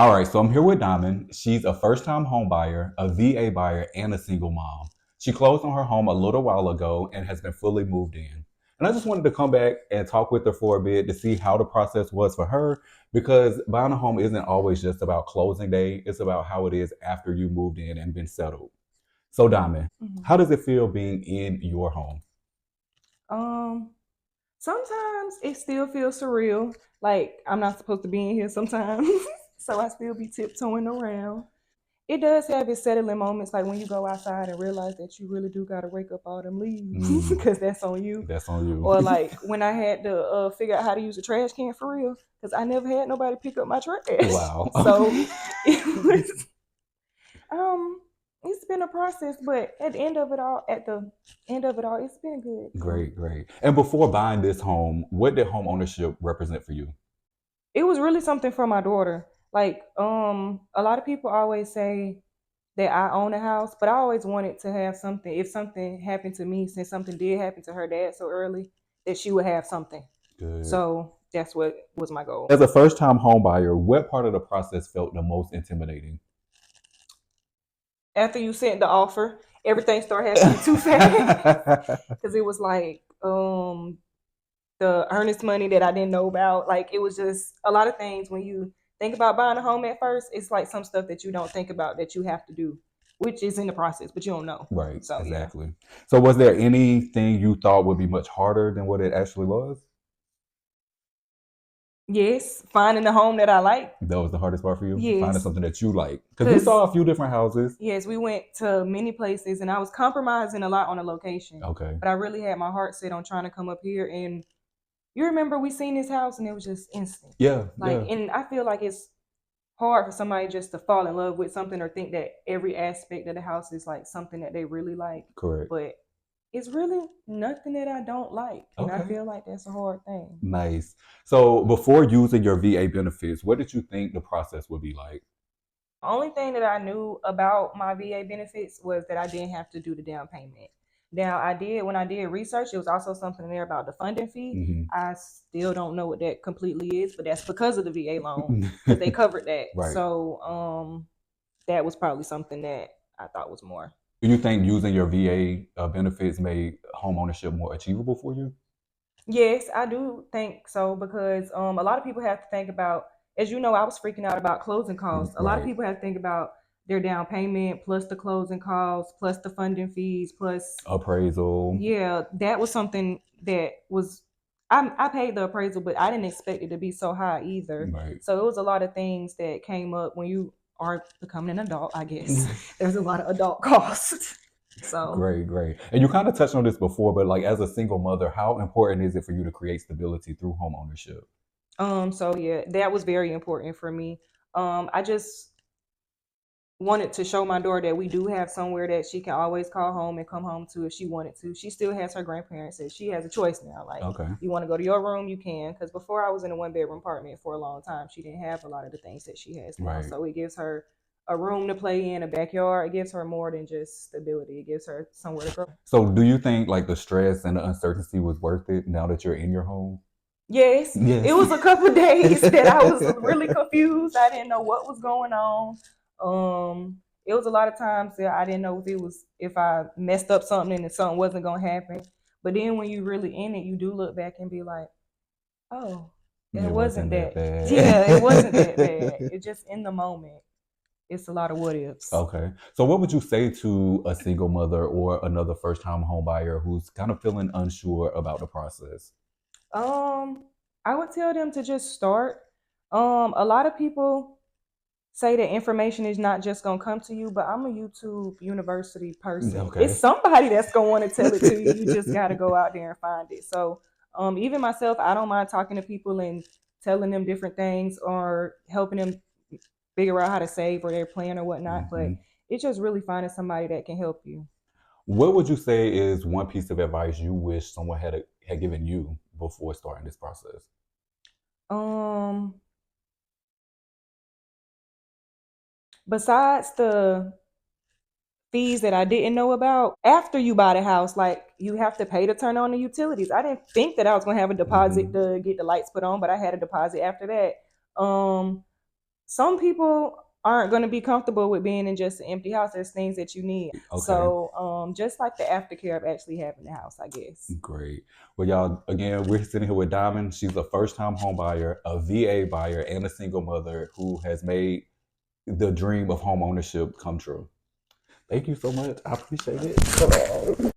All right, so I'm here with Diamond. She's a first-time home buyer, a VA buyer, and a single mom. She closed on her home a little while ago and has been fully moved in. And I just wanted to come back and talk with her for a bit to see how the process was for her because buying a home isn't always just about closing day, it's about how it is after you moved in and been settled. So, Diamond, Mhm. how does it feel being in your home? Um, Sometimes it still feels surreal. Like I'm not supposed to be in here sometimes. So I still be tiptoeing around. It does have its settling moments, like when you go outside and realize that you really do gotta rake up all them leaves Mm, because that's on you. that's on you. Or like when I had to figure out how to use a trash can for real, because I never had nobody pick up my trash. Wow. So it was um it's been a process, but at the end of it all, it's been good. So Great, great. And before buying this home, what did home ownership represent for you? it was really something for my daughter. Like, a lot of people always say that I own a house, but I always wanted to have something. If something happened to me, since something did happen to her dad so early, that she would have something. Good. So that's what was my goal. As a first time home buyer, what part of the process felt the most intimidating? After you sent the offer, everything started happening too fast because it was like the earnest money that I didn't know about. Like it was just a lot of things when you think about buying a home at first, it's like some stuff that you don't think about that you have to do, which is in the process, but you don't know. Right, So yeah. exactly. So, was there anything you thought would be much harder than what it actually was? Yes, finding the home that I like. That was the hardest part for you, finding Yes. something that you like. Because we Cause saw a few different houses. yes, we went to many places and I was compromising a lot on the location. Okay. But I really had my heart set on trying to come up here, and you remember we seen this house and it was just instant. Yeah, Like, yeah, and I feel like it's hard for somebody just to fall in love with something or think that every aspect of the house is like something that they really like. correct. But it's really nothing that I don't like. And I Okay. feel like that's a hard thing. Nice. So, before using your VA benefits, what did you think the process would be like? The only thing that I knew about my VA benefits was that I didn't have to do the down payment. Now I did when I did research, it was also something there about the funding fee. Hmm. I still don't know what that completely is, but that's because of the VA loan because they covered that. Right. So that was probably something that I thought was more. Do you think using your VA benefits made home ownership more achievable for you? Yes, I do think so because a lot of people have to think about, as you know, I was freaking out about closing costs. A lot of Right. people have to think about their down payment plus the closing costs plus the funding fees plus Appraisal. yeah, that was something that was I paid the appraisal, but I didn't expect it to be so high either. Right. So it was a lot of things that came up when you are becoming an adult, I guess. There's a lot of adult costs. So Great, great. And you kind of touched on this before, but like as a single mother, how important is it for you to create stability through home ownership? so yeah, that was very important for me. I just wanted to show my daughter that we do have somewhere that she can always call home and come home to if she wanted to. She still has her grandparents, and she has a choice now. Like, Okay. you want to go to your room, you can. Because before I was in a one bedroom apartment for a long time, she didn't have a lot of the things that she has now. Right. So it gives her a room to play in, a backyard. It gives her more than just stability. It gives her somewhere to go. So do you think like the stress and the uncertainty was worth it now that you're in your home? Yes, it Yes. was a couple of days that I was really confused. I didn't know what was going on. It was a lot of times that I didn't know if I messed up something and something wasn't gonna happen. But then when you really in it, you do look back and be like, oh, that It wasn't wasn't that that. Yeah, it wasn't that bad. bad. It just in the moment, it's a lot of what ifs. Okay. So what would you say to a single mother or another first time home buyer who's kind of feeling unsure about the process? Um, I would tell them to just start. A lot of people say that information is not just gonna come to you, but I'm a YouTube university person. It's Okay. somebody that's gonna want to tell it to you. You just gotta go out there and find it. So even myself, I don't mind talking to people and telling them different things or helping them figure out how to save or their plan or whatnot. But Hmm. it's just really finding somebody that can help you. What would you say is one piece of advice you wish someone had given you before starting this process? Um, Besides the fees that I didn't know about. After you buy the house, like you have to pay to turn on the utilities. I didn't think that I was gonna have a deposit Hmm. to get the lights put on, but I had a deposit after that. Um, some people aren't going to be comfortable with being in just an empty house. There's things that you need. Okay. So, just like the aftercare of actually having the house, I guess. Great. Well, y'all, again, we're sitting here with Diamond. She's a first time home buyer, a VA buyer, and a single mother who has made the dream of home ownership come true. Thank you so much. I appreciate it.